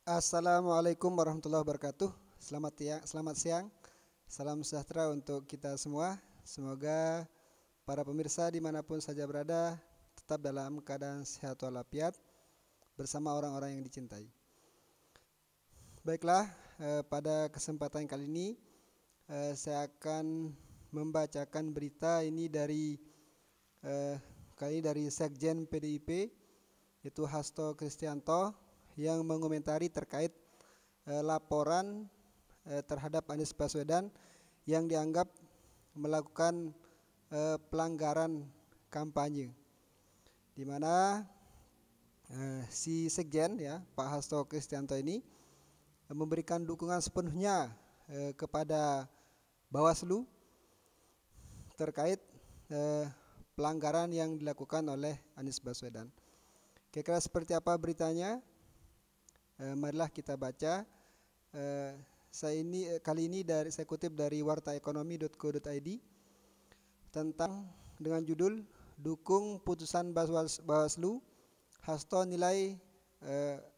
Assalamualaikum warahmatullahi wabarakatuh. Selamat siang. Salam sejahtera untuk kita semua. Semoga para pemirsa dimanapun saja berada tetap dalam keadaan sehat walafiat bersama orang-orang yang dicintai. Baiklah, pada kesempatan kali ini saya akan membacakan berita ini dari Sekjen PDIP, yaitu Hasto Kristianto, yang mengomentari terkait laporan terhadap Anies Baswedan yang dianggap melakukan pelanggaran kampanye, di mana si Sekjen, ya, Pak Hasto Kristianto ini memberikan dukungan sepenuhnya kepada Bawaslu terkait pelanggaran yang dilakukan oleh Anies Baswedan. Kira-kira seperti apa beritanya? Marilah kita baca. Kali ini saya kutip dari wartaekonomi.co.id dengan judul "Dukung Putusan Bawaslu, Hasto nilai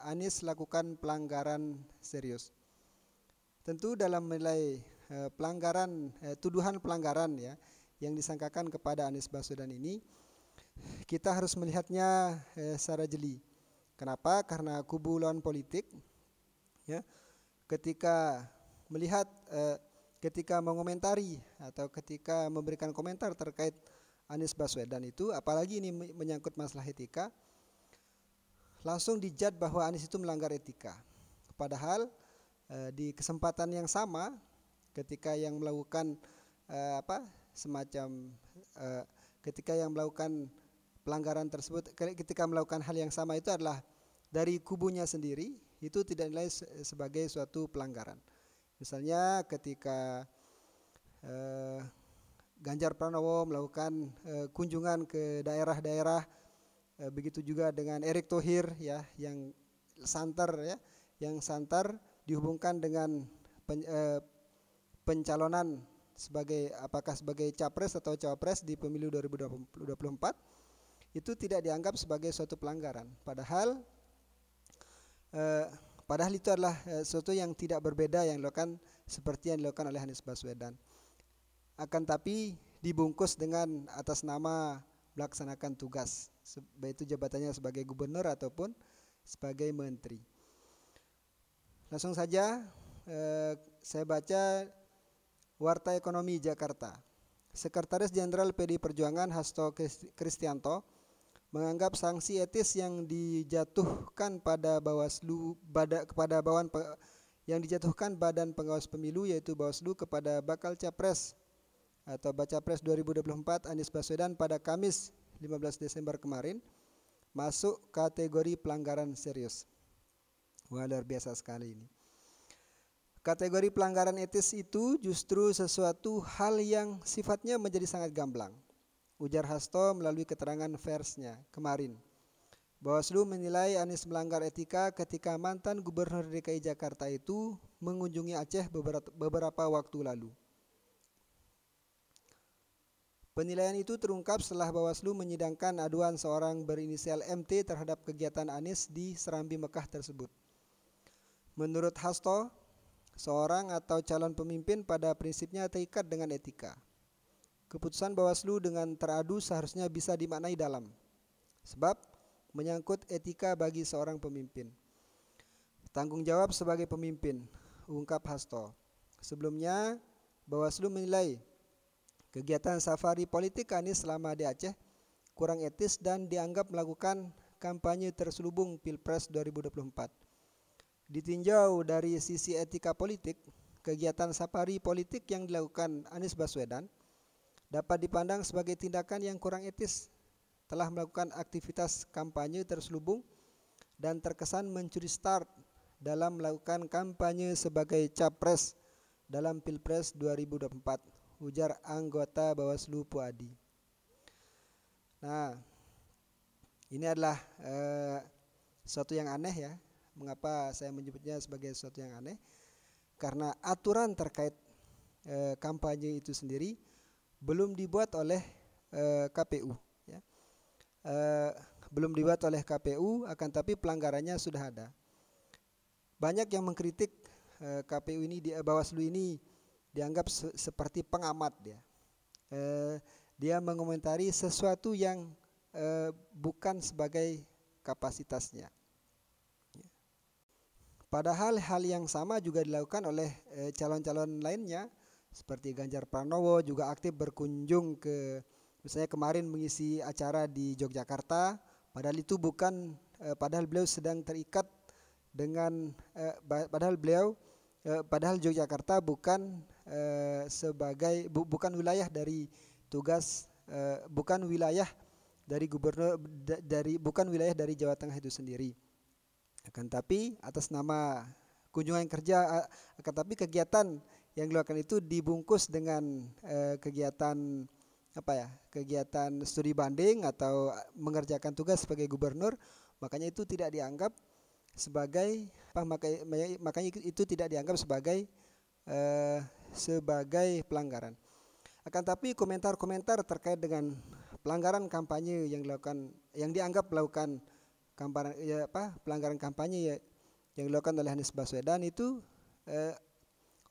Anies lakukan pelanggaran serius." Tentu dalam menilai tuduhan pelanggaran, ya, yang disangkakan kepada Anies Baswedan ini, kita harus melihatnya secara jeli. Kenapa? Karena kubu lawan politik, ya, ketika mengomentari atau ketika memberikan komentar terkait Anies Baswedan itu, apalagi ini menyangkut masalah etika, langsung dijudge bahwa Anies itu melanggar etika. Padahal di kesempatan yang sama, ketika yang melakukan ketika yang melakukan pelanggaran tersebut, ketika melakukan hal yang sama itu adalah dari kubunya sendiri, itu tidak dinilai sebagai suatu pelanggaran. Misalnya ketika Ganjar Pranowo melakukan kunjungan ke daerah-daerah, begitu juga dengan Erick Thohir, ya, yang santer dihubungkan dengan pencalonan apakah sebagai capres atau cawapres di pemilu 2024, itu tidak dianggap sebagai suatu pelanggaran. Padahal itu adalah sesuatu yang tidak berbeda yang dilakukan seperti yang dilakukan oleh Anies Baswedan. Akan tapi dibungkus dengan atas nama melaksanakan tugas, baik itu jabatannya sebagai gubernur ataupun sebagai menteri. Langsung saja saya baca Warta Ekonomi Jakarta. Sekretaris Jenderal PDI Perjuangan Hasto Kristianto menganggap sanksi etis yang dijatuhkan Badan Pengawas Pemilu, yaitu Bawaslu, kepada bakal capres atau Bacapres 2024 Anies Baswedan pada Kamis 15 Desember kemarin masuk kategori pelanggaran serius. Wah, luar biasa sekali ini. Kategori pelanggaran etis itu justru sesuatu hal yang sifatnya menjadi sangat gamblang, ujar Hasto melalui keterangan persnya kemarin. Bawaslu menilai Anies melanggar etika ketika mantan Gubernur DKI Jakarta itu mengunjungi Aceh beberapa waktu lalu. Penilaian itu terungkap setelah Bawaslu menyidangkan aduan seorang berinisial MT terhadap kegiatan Anies di Serambi Mekah tersebut. Menurut Hasto, seorang atau calon pemimpin pada prinsipnya terikat dengan etika. Keputusan Bawaslu dengan teradu seharusnya bisa dimaknai dalam, sebab menyangkut etika bagi seorang pemimpin. Tanggung jawab sebagai pemimpin, ungkap Hasto. Sebelumnya, Bawaslu menilai kegiatan safari politik Anies selama di Aceh kurang etis dan dianggap melakukan kampanye terselubung Pilpres 2024. Ditinjau dari sisi etika politik, kegiatan safari politik yang dilakukan Anies Baswedan dapat dipandang sebagai tindakan yang kurang etis, telah melakukan aktivitas kampanye terselubung dan terkesan mencuri start dalam melakukan kampanye sebagai capres dalam Pilpres 2024, ujar anggota Bawaslu Puadi. Nah, ini adalah sesuatu yang aneh, ya. Mengapa saya menyebutnya sebagai sesuatu yang aneh? Karena aturan terkait kampanye itu sendiri belum dibuat oleh KPU, ya. Belum dibuat oleh KPU, akan tapi pelanggarannya sudah ada. banyak yang mengkritik KPU ini, Bawaslu ini dianggap seperti pengamat dia. Dia mengomentari sesuatu yang bukan sebagai kapasitasnya. Padahal hal yang sama juga dilakukan oleh calon-calon lainnya seperti Ganjar Pranowo, juga aktif berkunjung ke, misalnya kemarin mengisi acara di Yogyakarta, padahal itu bukan, padahal beliau sedang terikat dengan, padahal Yogyakarta bukan bukan wilayah dari tugas, bukan wilayah dari gubernur, bukan wilayah dari Jawa Tengah itu sendiri. Akan tapi atas nama kunjungan kerja, akan tapi kegiatan yang dilakukan itu dibungkus dengan kegiatan kegiatan studi banding atau mengerjakan tugas sebagai gubernur, makanya itu tidak dianggap sebagai makanya itu tidak dianggap sebagai sebagai pelanggaran. Akan tapi komentar-komentar terkait dengan pelanggaran kampanye yang dilakukan, yang dianggap melakukan pelanggaran kampanye yang dilakukan oleh Anies Baswedan itu,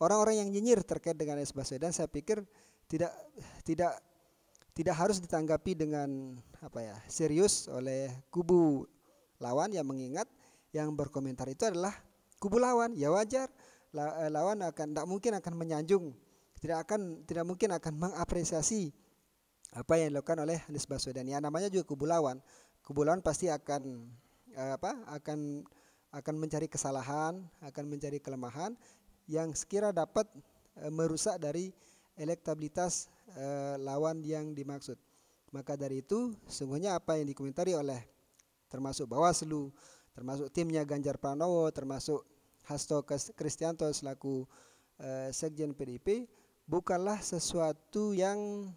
orang-orang yang nyinyir terkait dengan Anies Baswedan, saya pikir tidak harus ditanggapi dengan serius oleh kubu lawan, yang mengingat yang berkomentar itu adalah kubu lawan. Ya wajar, lawan tidak mungkin akan menyanjung, tidak mungkin akan mengapresiasi apa yang dilakukan oleh Anies Baswedan. Ya namanya juga kubu lawan. Kubu lawan pasti akan akan mencari kesalahan, akan mencari kelemahan yang sekira dapat merusak dari elektabilitas lawan yang dimaksud. Maka dari itu sungguhnya apa yang dikomentari oleh termasuk Bawaslu, termasuk timnya Ganjar Pranowo, termasuk Hasto Kristianto selaku Sekjen PDIP, bukanlah sesuatu yang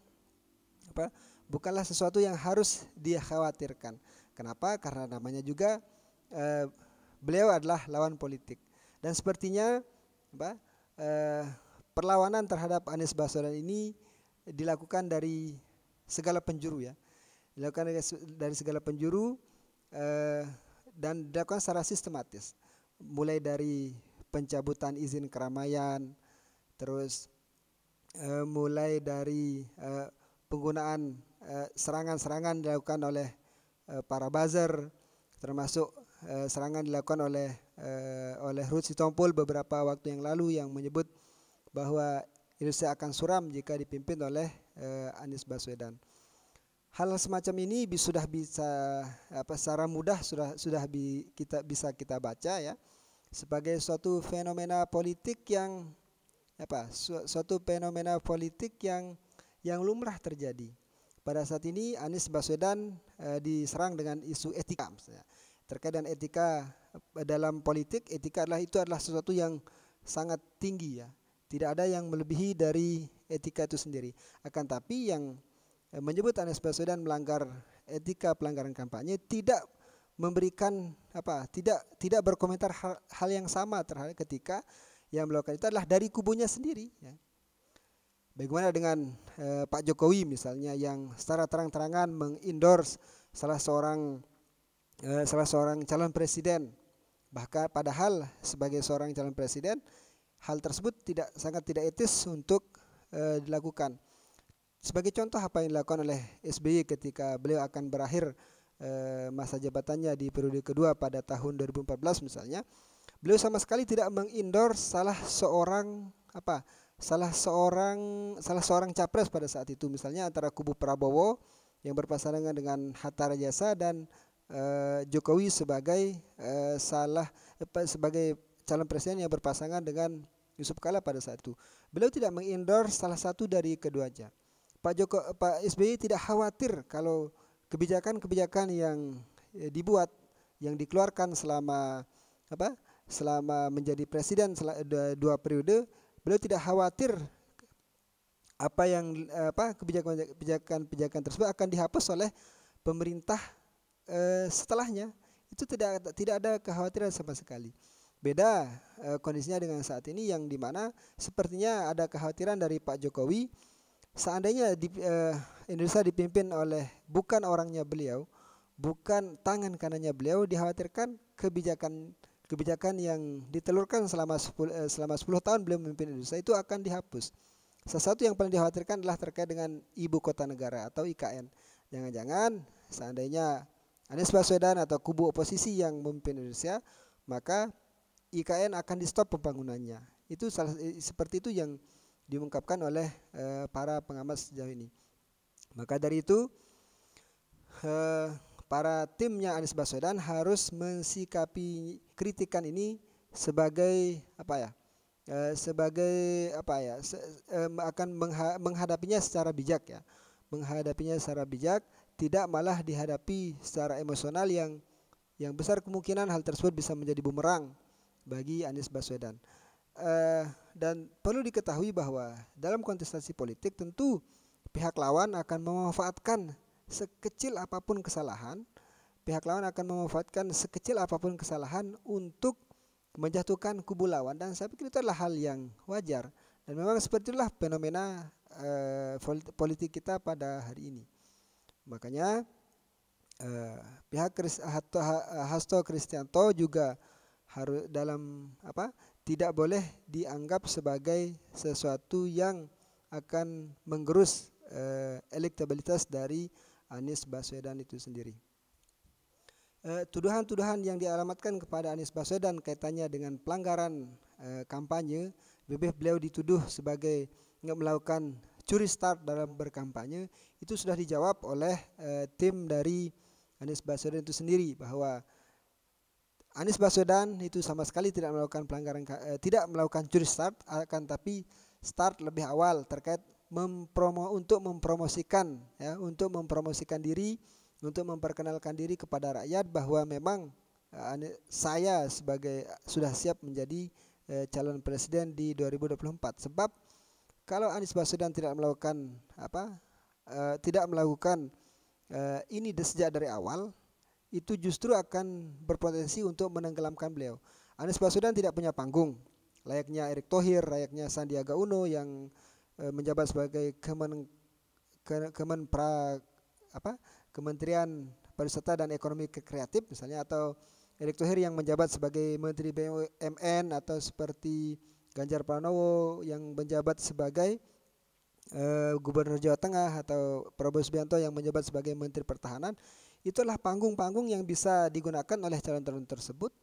harus dikhawatirkan. Kenapa? Karena namanya juga beliau adalah lawan politik, dan sepertinya perlawanan terhadap Anies Baswedan ini dilakukan dari segala penjuru, ya, dilakukan dari segala penjuru, dan dilakukan secara sistematis, mulai dari pencabutan izin keramaian, terus mulai dari penggunaan serangan-serangan dilakukan oleh para buzzer, termasuk serangan dilakukan oleh Ruth Sitompul beberapa waktu yang lalu yang menyebut bahwa Indonesia akan suram jika dipimpin oleh Anies Baswedan. Hal semacam ini sudah bisa secara mudah kita baca, ya, sebagai suatu fenomena politik yang yang lumrah terjadi. Pada saat ini Anies Baswedan diserang dengan isu etika, misalnya. Terkait dengan etika dalam politik, etika adalah sesuatu yang sangat tinggi, ya. Tidak ada yang melebihi dari etika itu sendiri. Akan tapi yang menyebut Anies Baswedan melanggar etika pelanggaran kampanye tidak memberikan tidak berkomentar hal yang sama terhadap ketika yang melakukan itu adalah dari kubunya sendiri, ya. Bagaimana dengan Pak Jokowi misalnya, yang secara terang-terangan mengendorse salah seorang calon presiden, bahkan padahal sebagai seorang calon presiden hal tersebut sangat tidak etis untuk dilakukan. Sebagai contoh apa yang dilakukan oleh SBY ketika beliau akan berakhir masa jabatannya di periode kedua pada tahun 2014 misalnya, beliau sama sekali tidak mengendorse salah seorang capres pada saat itu, misalnya antara kubu Prabowo yang berpasangan dengan Hatta Rajasa dan Jokowi sebagai sebagai calon presiden yang berpasangan dengan Yusuf Kala pada saat itu. Beliau tidak mengendorse salah satu dari keduanya. Pak SBY tidak khawatir kalau kebijakan-kebijakan yang dibuat, yang dikeluarkan selama menjadi presiden dua periode, beliau tidak khawatir kebijakan tersebut akan dihapus oleh pemerintah setelahnya. Itu tidak ada kekhawatiran sama sekali. Beda kondisinya dengan saat ini, yang dimana sepertinya ada kekhawatiran dari Pak Jokowi, seandainya Indonesia dipimpin oleh bukan orangnya beliau, bukan tangan kanannya beliau, dikhawatirkan kebijakan kebijakan yang ditelurkan selama 10 tahun beliau memimpin Indonesia itu akan dihapus. Salah satu yang paling dikhawatirkan adalah terkait dengan ibu kota negara atau IKN. Jangan-jangan seandainya Anies Baswedan atau kubu oposisi yang memimpin Indonesia, maka IKN akan di stop pembangunannya. Itu seperti itu yang diungkapkan oleh para pengamat sejauh ini. Maka dari itu para timnya Anies Baswedan harus mensikapi kritikan ini sebagai akan menghadapinya secara bijak ya. Menghadapinya secara bijak, tidak malah dihadapi secara emosional yang besar kemungkinan hal tersebut bisa menjadi bumerang bagi Anies Baswedan. Dan perlu diketahui bahwa dalam kontestasi politik tentu pihak lawan akan memanfaatkan sekecil apapun kesalahan, untuk menjatuhkan kubu lawan, dan saya pikir itu adalah hal yang wajar dan memang seperti itulah fenomena politik kita pada hari ini. Makanya pihak Hasto Kristianto juga harus tidak boleh dianggap sebagai sesuatu yang akan menggerus elektabilitas dari Anies Baswedan itu sendiri. Tuduhan-tuduhan yang dialamatkan kepada Anies Baswedan kaitannya dengan pelanggaran kampanye, beliau dituduh sebagai melakukan curi start dalam berkampanye, itu sudah dijawab oleh tim dari Anies Baswedan itu sendiri, bahwa Anies Baswedan itu sama sekali tidak melakukan curi start, akan tapi start lebih awal terkait untuk mempromosikan diri, untuk memperkenalkan diri kepada rakyat bahwa memang saya sudah siap menjadi calon presiden di 2024. Sebab kalau Anies Baswedan tidak melakukan ini sejak dari awal, itu justru akan berpotensi untuk menenggelamkan beliau. Anies Baswedan tidak punya panggung, layaknya Erick Thohir, layaknya Sandiaga Uno yang menjabat sebagai Kementerian Pariwisata dan Ekonomi Kreatif misalnya, atau Erick Thohir yang menjabat sebagai Menteri BUMN, atau seperti Ganjar Pranowo yang menjabat sebagai Gubernur Jawa Tengah, atau Prabowo Subianto yang menjabat sebagai Menteri Pertahanan. Itulah panggung-panggung yang bisa digunakan oleh calon-calon tersebut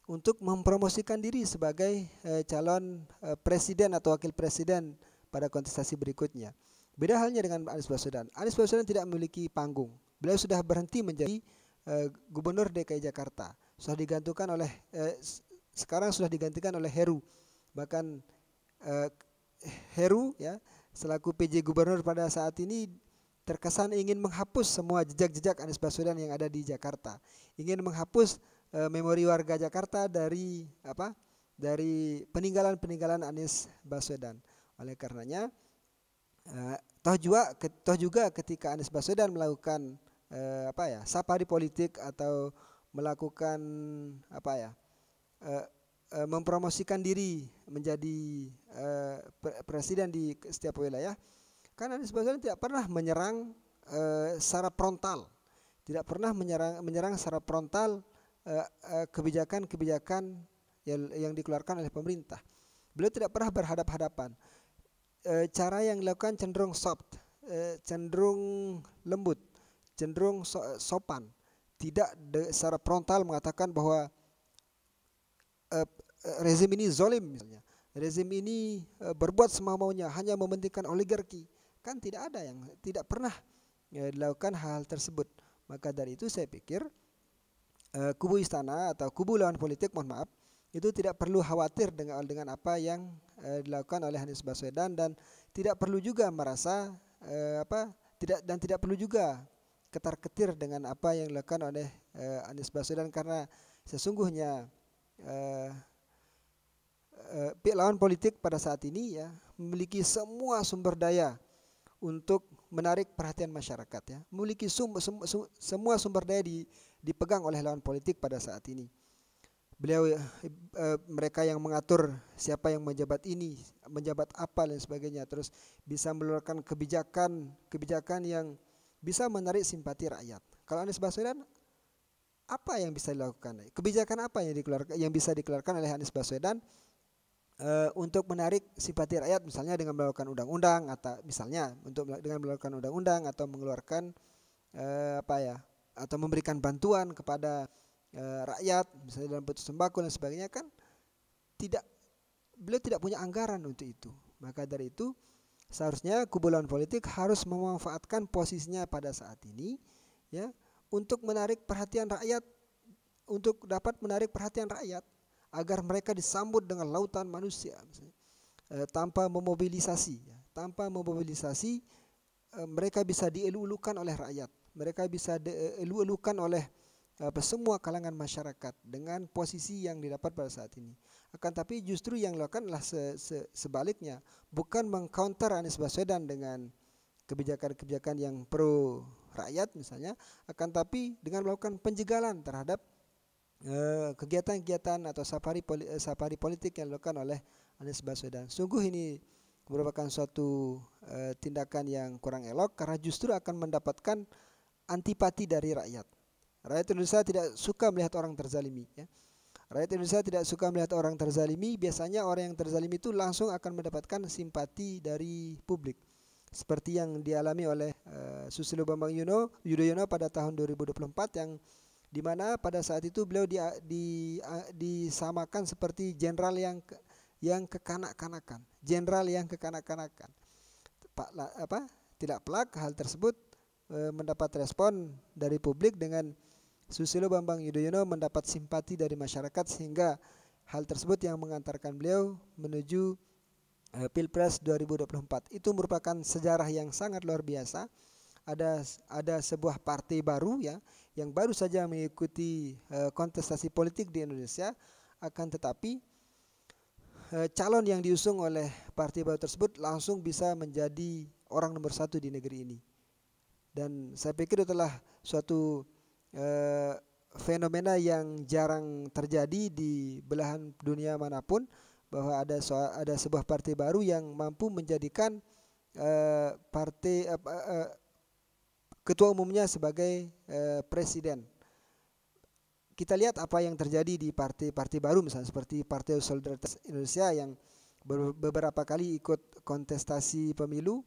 untuk mempromosikan diri sebagai calon presiden atau wakil presiden pada kontestasi berikutnya. Beda halnya dengan Anies Baswedan. Anies Baswedan tidak memiliki panggung. Beliau sudah berhenti menjadi Gubernur DKI Jakarta. Sekarang sudah digantikan oleh Heru. Bahkan Heru ya, selaku PJ Gubernur pada saat ini terkesan ingin menghapus semua jejak-jejak Anies Baswedan yang ada di Jakarta. Ingin menghapus memori warga Jakarta dari peninggalan Anies Baswedan. Oleh karenanya toh juga ketika Anies Baswedan melakukan safari politik atau melakukan mempromosikan diri menjadi presiden di setiap wilayah, karena Anies Baswedan tidak pernah menyerang secara frontal, kebijakan-kebijakan yang dikeluarkan oleh pemerintah. Beliau tidak pernah berhadap-hadapan. Cara yang dilakukan cenderung soft, cenderung lembut, cenderung sopan, tidak secara frontal mengatakan bahwa rezim ini zolim misalnya, rezim ini berbuat semau-maunya, hanya mementingkan oligarki. Kan tidak pernah dilakukan hal tersebut. Maka dari itu saya pikir kubu istana atau kubu lawan politik, mohon maaf, itu tidak perlu khawatir dengan apa yang dilakukan oleh Anies Baswedan, dan tidak perlu juga merasa tidak perlu juga ketar-ketir dengan apa yang dilakukan oleh Anies Baswedan, karena sesungguhnya pihak lawan politik pada saat ini ya memiliki semua sumber daya untuk menarik perhatian masyarakat ya, memiliki semua sumber daya dipegang oleh lawan politik pada saat ini. Mereka yang mengatur siapa yang menjabat ini, menjabat apa dan sebagainya, terus bisa mengeluarkan kebijakan yang bisa menarik simpati rakyat. Kalau Anies Baswedan apa yang bisa dilakukan? Kebijakan apa yang bisa dikeluarkan oleh Anies Baswedan untuk menarik simpati rakyat, misalnya dengan melakukan undang-undang, atau misalnya dengan melakukan undang-undang atau mengeluarkan atau memberikan bantuan kepada rakyat, misalnya dalam bentuk sembako dan sebagainya, kan beliau tidak punya anggaran untuk itu. Maka dari itu seharusnya kubu lawan politik harus memanfaatkan posisinya pada saat ini, ya, untuk menarik perhatian rakyat, untuk dapat menarik perhatian rakyat agar mereka disambut dengan lautan manusia, tanpa memobilisasi, mereka bisa dielu-elukan oleh rakyat, mereka bisa dielu-elukan oleh semua kalangan masyarakat dengan posisi yang didapat pada saat ini. Akan tapi justru yang dilakukan adalah sebaliknya, bukan mengcounter Anies Baswedan dengan kebijakan-kebijakan yang pro rakyat misalnya, akan tapi dengan melakukan penjegalan terhadap kegiatan-kegiatan atau safari politik yang dilakukan oleh Anies Baswedan. Sungguh ini merupakan suatu tindakan yang kurang elok, karena justru akan mendapatkan antipati dari rakyat. Rakyat Indonesia tidak suka melihat orang terzalimi, ya. Rakyat Indonesia tidak suka melihat orang terzalimi. Biasanya orang yang terzalimi itu langsung akan mendapatkan simpati dari publik, seperti yang dialami oleh Susilo Bambang Yudhoyono pada tahun 2024, yang dimana pada saat itu beliau disamakan seperti jenderal yang kekanak-kanakan, tidak pelak hal tersebut mendapat respon dari publik dengan Susilo Bambang Yudhoyono mendapat simpati dari masyarakat, sehingga hal tersebut yang mengantarkan beliau menuju Pilpres 2024. Itu merupakan sejarah yang sangat luar biasa. Ada sebuah partai baru, ya, yang baru saja mengikuti kontestasi politik di Indonesia, akan tetapi calon yang diusung oleh partai baru tersebut langsung bisa menjadi orang nomor 1 di negeri ini. Dan saya pikir itulah suatu fenomena yang jarang terjadi di belahan dunia manapun, bahwa ada sebuah partai baru yang mampu menjadikan ketua umumnya sebagai presiden. Kita lihat apa yang terjadi di partai-partai baru, misalnya seperti Partai Solidaritas Indonesia yang beberapa kali ikut kontestasi pemilu,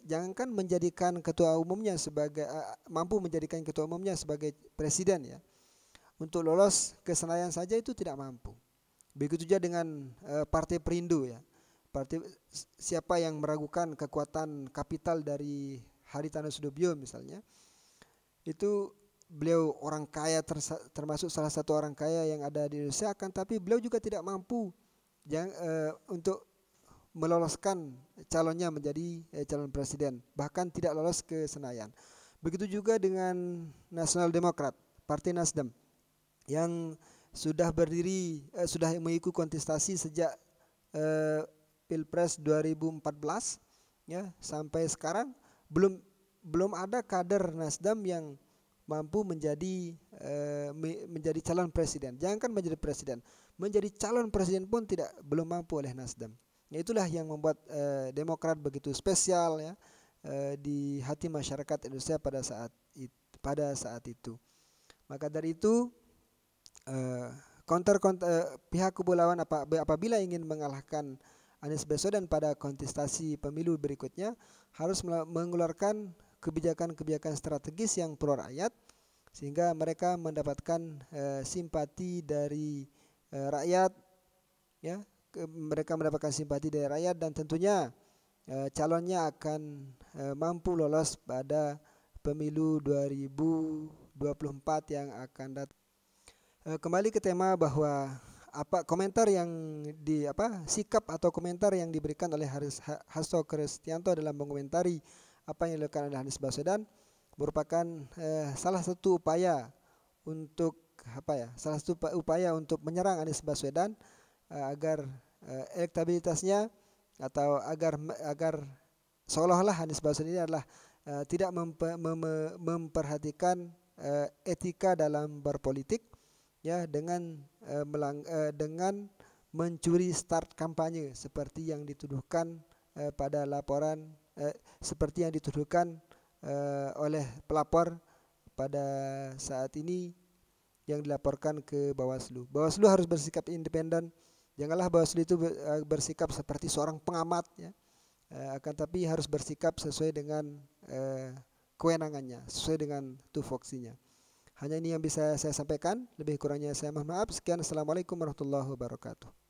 jangankan menjadikan ketua umumnya mampu menjadikan ketua umumnya sebagai presiden, ya. Untuk lolos ke Senayan saja itu tidak mampu. Begitu juga dengan Partai Perindo, ya. Siapa yang meragukan kekuatan kapital dari Haritano Sudibyo misalnya, itu beliau orang kaya, termasuk salah satu orang kaya yang ada di Indonesia, kan tapi beliau juga tidak mampu untuk meloloskan calonnya menjadi calon presiden, bahkan tidak lolos ke Senayan. Begitu juga dengan Nasional Demokrat, Partai Nasdem, yang sudah mengikuti kontestasi sejak Pilpres 2014, ya, sampai sekarang belum ada kader Nasdem yang mampu menjadi calon presiden. Jangankan menjadi presiden, menjadi calon presiden pun belum mampu oleh Nasdem. Ya, itulah yang membuat Demokrat begitu spesial, ya, di hati masyarakat Indonesia pada saat itu. Maka dari itu pihak kubu lawan apabila ingin mengalahkan Anies Baswedan pada kontestasi pemilu berikutnya, harus mengeluarkan kebijakan-kebijakan strategis yang pro rakyat, sehingga mereka mendapatkan simpati dari rakyat, ya. Mereka mendapatkan simpati dari rakyat, dan tentunya calonnya akan mampu lolos pada pemilu 2024 yang akan datang. Kembali ke tema, bahwa komentar yang sikap atau komentar yang diberikan oleh Hasto Kristianto dalam mengomentari apa yang dilakukan oleh Anies Baswedan merupakan salah satu upaya untuk menyerang Anies Baswedan, agar elektabilitasnya, atau agar seolah-olah Anies Baswedan ini adalah tidak memperhatikan etika dalam berpolitik, ya, dengan mencuri start kampanye seperti yang dituduhkan pada laporan, seperti yang dituduhkan oleh pelapor pada saat ini, yang dilaporkan ke Bawaslu. Bawaslu harus bersikap independen. Janganlah Bawaslu itu bersikap seperti seorang pengamat ya. Akan tapi harus bersikap sesuai dengan kewenangannya, sesuai dengan tupoksinya. Hanya ini yang bisa saya sampaikan. Lebih kurangnya saya mohon maaf. Sekian. Assalamualaikum warahmatullahi wabarakatuh.